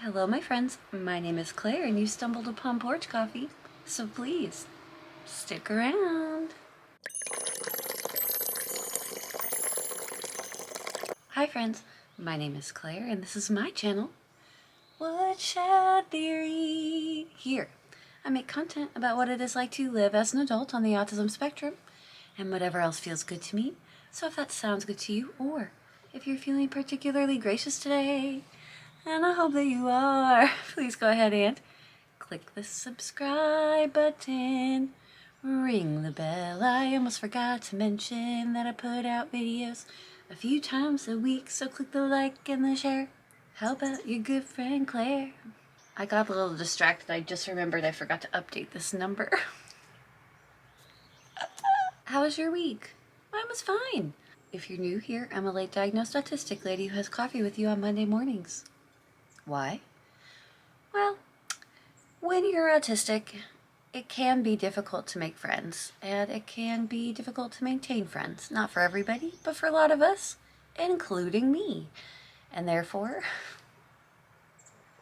Hello, my friends. My name is Claire, and you stumbled upon Porch Coffee, so please stick around. Hi, friends. My name is Claire, and this is my channel, Woodshed Theory. Here, I make content about what it is like to live as an adult on the autism spectrum, and whatever else feels good to me. So if that sounds good to you, or if you're feeling particularly gracious today, and I hope that you are, please go ahead and click the subscribe button, ring the bell. I almost forgot to mention that I put out videos a few times a week, so click the like and the share. How about your good friend Claire? I got a little distracted. I just remembered I forgot to update this number. How was your week? Mine was fine. If you're new here, I'm a late diagnosed autistic lady who has coffee with you on Monday mornings. Why? Well, when you're autistic, it can be difficult to make friends, and it can be difficult to maintain friends. Not for everybody, but for a lot of us, including me. And therefore,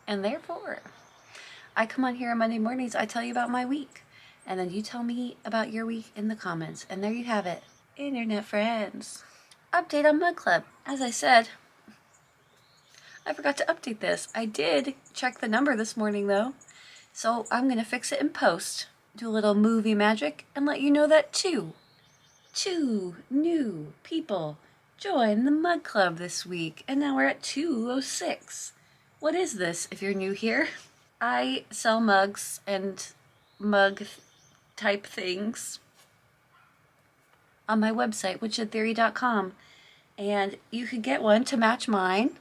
I come on here on Monday mornings, I tell you about my week, and then you tell me about your week in the comments, and there you have it. Internet friends. Update on Mug Club. As I said, I forgot to update this. I did check the number this morning though, so I'm gonna fix it in post. Do a little movie magic and let you know that two new people joined the Mug Club this week, and now we're at 206. What is this if you're new here? I sell mugs and mug type things on my website, woodshedtheory.com, and you could get one to match mine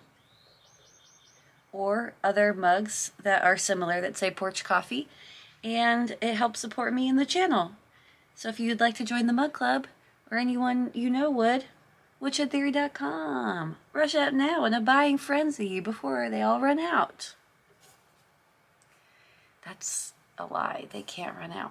or other mugs that are similar that say Porch Coffee, and it helps support me in the channel. So if you'd like to join the Mug Club, or anyone you know would, woodshedtheory.com. Rush out now in a buying frenzy before they all run out. That's a lie. They can't run out.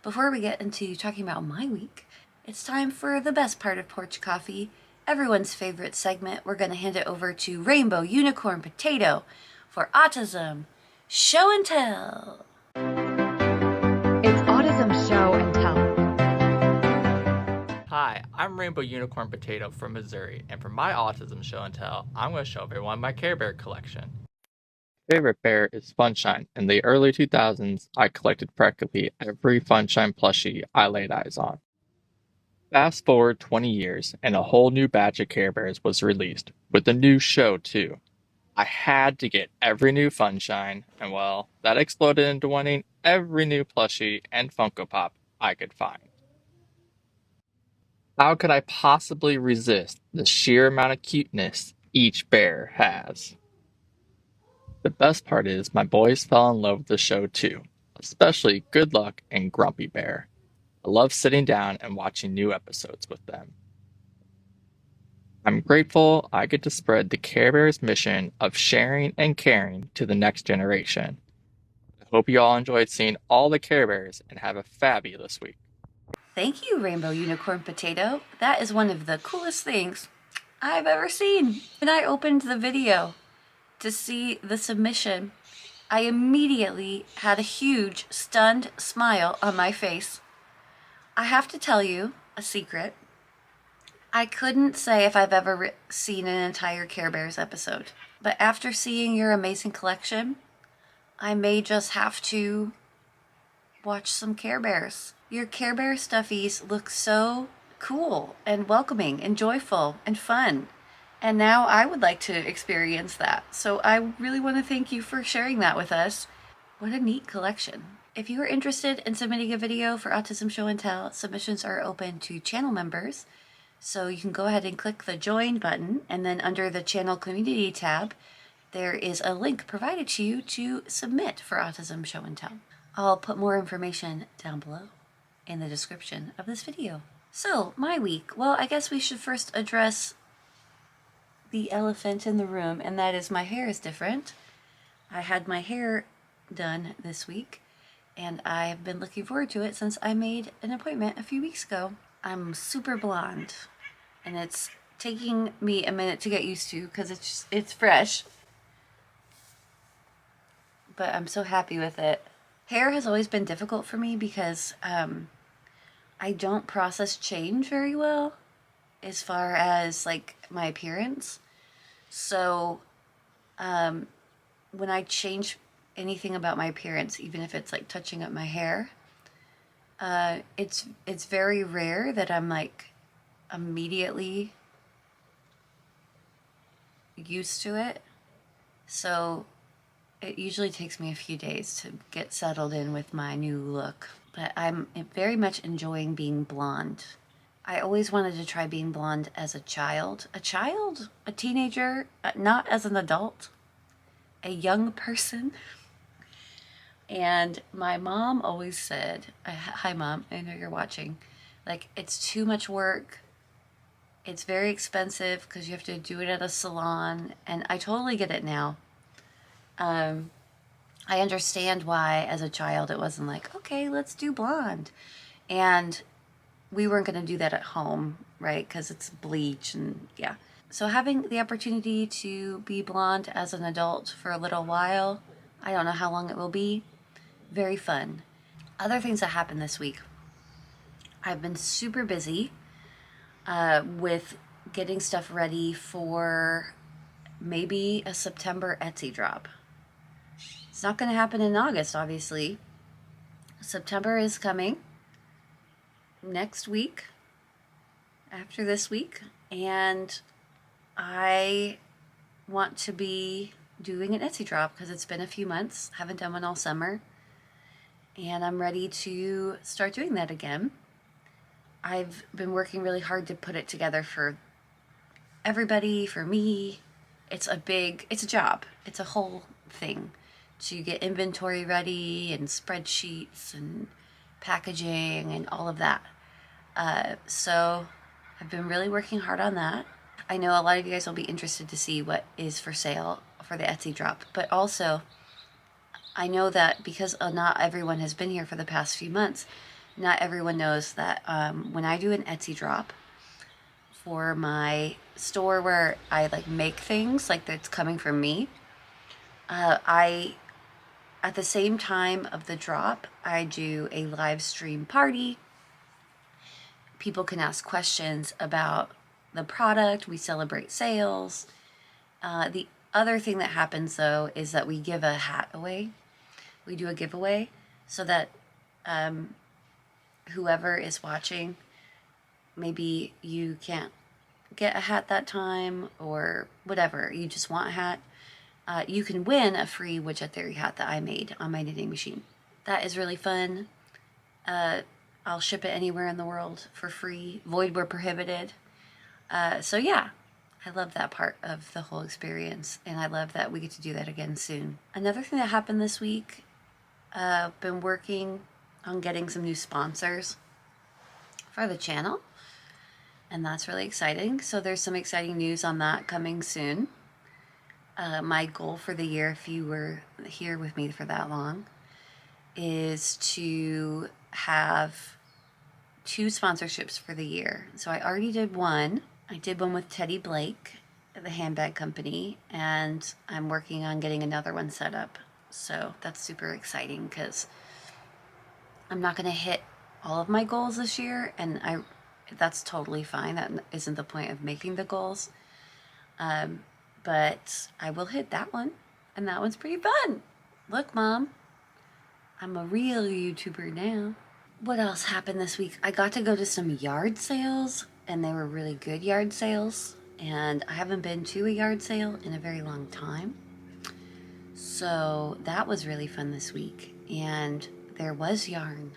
Before we get into talking about my week, it's time for the best part of Porch Coffee, everyone's favorite segment. We're going to hand it over to Rainbow Unicorn Potato for Autism Show and Tell. It's Autism Show and Tell. Hi, I'm Rainbow Unicorn Potato from Missouri, and for my Autism Show and Tell, I'm going to show everyone my Care Bear collection. Favorite bear is Funshine. In the early 2000s, I collected practically every Funshine plushie I laid eyes on. Fast forward 20 years, and a whole new batch of Care Bears was released, with a new show too. I had to get every new Funshine, and well, that exploded into wanting every new plushie and Funko Pop I could find. How could I possibly resist the sheer amount of cuteness each bear has? The best part is my boys fell in love with the show too, especially Good Luck and Grumpy Bear. I love sitting down and watching new episodes with them. I'm grateful I get to spread the Care Bears mission of sharing and caring to the next generation. I hope you all enjoyed seeing all the Care Bears and have a fabulous week. Thank you, Rainbow Unicorn Potato. That is one of the coolest things I've ever seen. When I opened the video to see the submission, I immediately had a huge, stunned smile on my face. I have to tell you a secret. I couldn't say if I've ever seen an entire Care Bears episode, but after seeing your amazing collection, I may just have to watch some Care Bears. Your Care Bear stuffies look so cool and welcoming and joyful and fun. And now I would like to experience that. So I really want to thank you for sharing that with us. What a neat collection. If you are interested in submitting a video for Autism Show and Tell, submissions are open to channel members. So you can go ahead and click the join button, and then under the channel community tab, there is a link provided to you to submit for Autism Show and Tell. I'll put more information down below in the description of this video. So, my week. Well, I guess we should first address the elephant in the room, and that is my hair is different. I had my hair done this week, and I've been looking forward to it since I made an appointment a few weeks ago. I'm super blonde, and it's taking me a minute to get used to because it's fresh. but I'm so happy with it. Hair has always been difficult for me because I don't process change very well as far as like my appearance. So when I change anything about my appearance, even if it's like touching up my hair, it's very rare that I'm like immediately used to it. So it usually takes me a few days to get settled in with my new look. But I'm very much enjoying being blonde. I always wanted to try being blonde as a child. A teenager, not as an adult, a young person. And my mom always said, hi mom, I know you're watching, like, it's too much work. It's very expensive because you have to do it at a salon. And I totally get it now. I understand why as a child it wasn't like, okay, let's do blonde. And we weren't going to do that at home, right? Because it's bleach and yeah. So having the opportunity to be blonde as an adult for a little while, I don't know how long it will be, very fun. Other things that happened this week. I've been super busy with getting stuff ready for maybe a September Etsy drop. It's not going to happen in August, obviously. September is coming next week, after this week, and I want to be doing an Etsy drop because it's been a few months. Haven't done one all summer, and I'm ready to start doing that again. I've been working really hard to put it together for everybody, for me. It's a job. It's a whole thing to get inventory ready and spreadsheets and packaging and all of that. So I've been really working hard on that. I know a lot of you guys will be interested to see what is for sale for the Etsy drop, but also I know that because not everyone has been here for the past few months, not everyone knows that when I do an Etsy drop for my store where I like make things like that's coming from me, at the same time of the drop, I do a live stream party. People can ask questions about the product. We celebrate sales. The other thing that happens though is that we give a hat away. We do a giveaway so that whoever is watching, maybe you can't get a hat that time or whatever, you just want a hat. You can win a free Woodshed Theory hat that I made on my knitting machine. That is really fun. I'll ship it anywhere in the world for free. Void where prohibited. So yeah, I love that part of the whole experience, and I love that we get to do that again soon. Another thing that happened this week, been working on getting some new sponsors for the channel, and that's really exciting. So there's some exciting news on that coming soon. My goal for the year, if you were here with me for that long, is to have 2 sponsorships for the year. So I already did one. I did one with Teddy Blake, the handbag company, and I'm working on getting another one set up. So that's super exciting because I'm not going to hit all of my goals this year, and that's totally fine. That isn't the point of making the goals. But I will hit that one, and that one's pretty fun. Look, Mom, I'm a real YouTuber now. What else happened this week? I got to go to some yard sales, and they were really good yard sales, and I haven't been to a yard sale in a very long time. So that was really fun this week, and there was yarn.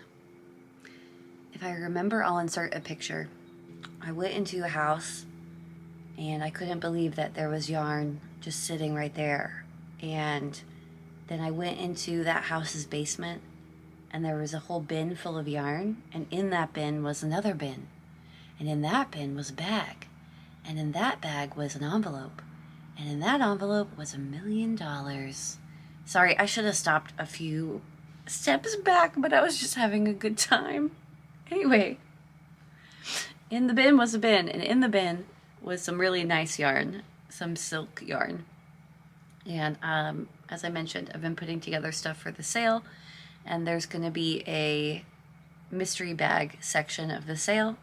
If I remember, I'll insert a picture. I went into a house, and I couldn't believe that there was yarn just sitting right there. And then I went into that house's basement, and there was a whole bin full of yarn, and in that bin was another bin. And in that bin was a bag. And in that bag was an envelope. And in that envelope was $1 million. Sorry, I should have stopped a few steps back, but I was just having a good time. Anyway, in the bin was a bin, and in the bin was some really nice yarn, some silk yarn. And as I mentioned, I've been putting together stuff for the sale, and there's going to be a mystery bag section of the sale,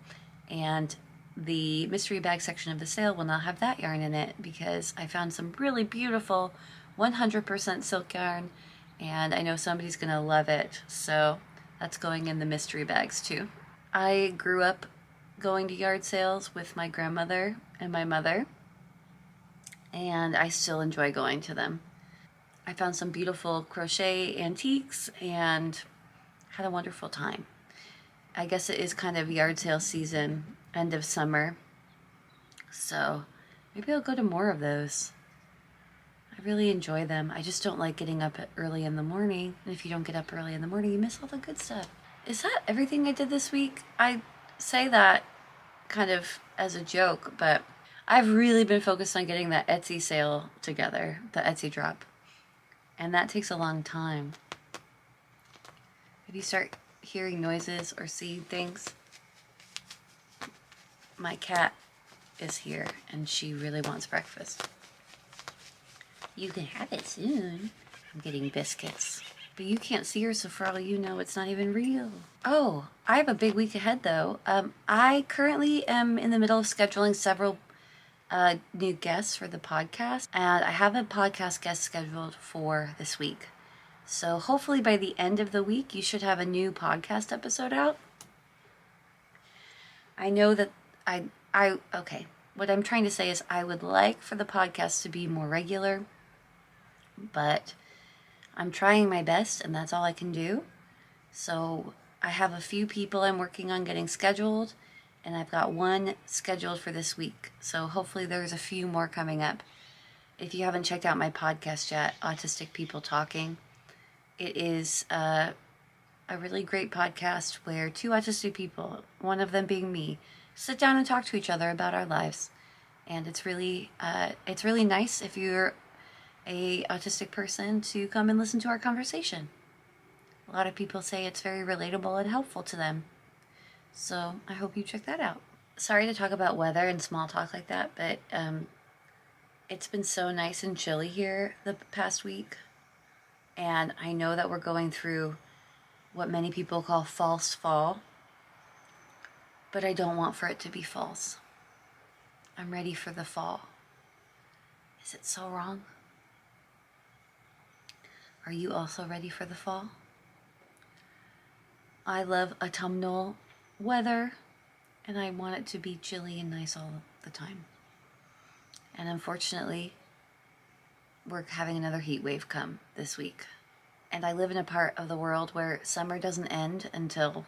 and the mystery bag section of the sale will not have that yarn in it because I found some really beautiful 100% silk yarn, and I know somebody's going to love it, so that's going in the mystery bags too. I grew up going to yard sales with my grandmother and my mother, and I still enjoy going to them. I found some beautiful crochet antiques and had a wonderful time. I guess it is kind of yard sale season, end of summer, so maybe I'll go to more of those. I really enjoy them. I just don't like getting up early in the morning, and if you don't get up early in the morning, you miss all the good stuff. Is that everything I did this week? I say that kind of as a joke, but I've really been focused on getting that Etsy sale together, the Etsy drop. And that takes a long time. If you start hearing noises or seeing things, my cat is here and she really wants breakfast. You can have it soon. I'm getting biscuits. But you can't see her, so for all you know, it's not even real. Oh, I have a big week ahead though. I currently am in the middle of scheduling several new guests for the podcast, and I have a podcast guest scheduled for this week. So hopefully by the end of the week, you should have a new podcast episode out. I know that okay, what I'm trying to say is I would like for the podcast to be more regular, but I'm trying my best, and that's all I can do. So I have a few people I'm working on getting scheduled, and I've got one scheduled for this week. So hopefully there's a few more coming up. If you haven't checked out my podcast yet, Autistic People Talking, it is a really great podcast where two autistic people, one of them being me, sit down and talk to each other about our lives. And it's really nice if you're a autistic person to come and listen to our conversation. A lot of people say it's very relatable and helpful to them. So I hope you check that out. Sorry to talk about weather and small talk like that, but it's been so nice and chilly here the past week. And I know that we're going through what many people call false fall, but I don't want for it to be false. I'm ready for the fall. Is it so wrong? Are you also ready for the fall? I love autumnal weather, and I want it to be chilly and nice all the time. And unfortunately, we're having another heat wave come this week. And I live in a part of the world where summer doesn't end until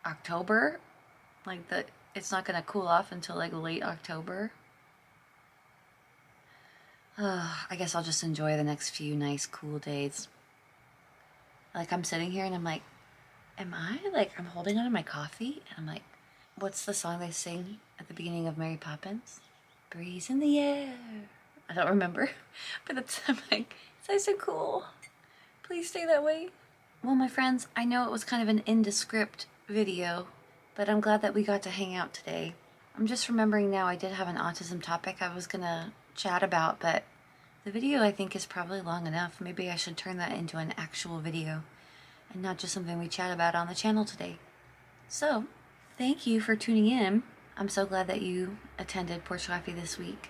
October. It's not going to cool off until like late October. I guess I'll just enjoy the next few nice cool days. Like I'm sitting here and I'm like, I'm holding on to my coffee and I'm like, what's the song they sing at the beginning of Mary Poppins? Breeze in the air. I don't remember, but I'm like, it's nice and cool. Please stay that way. Well, my friends, I know it was kind of an indescript video, but I'm glad that we got to hang out today. I'm just remembering now I did have an autism topic I was gonna chat about, but the video I think is probably long enough. Maybe I should turn that into an actual video and not just something we chat about on the channel today. So, thank you for tuning in. I'm so glad that you attended Porch Coffee this week.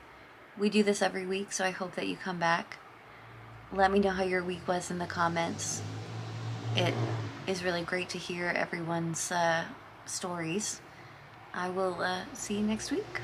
We do this every week, so I hope that you come back. Let me know how your week was in the comments. It is really great to hear everyone's stories. I will see you next week.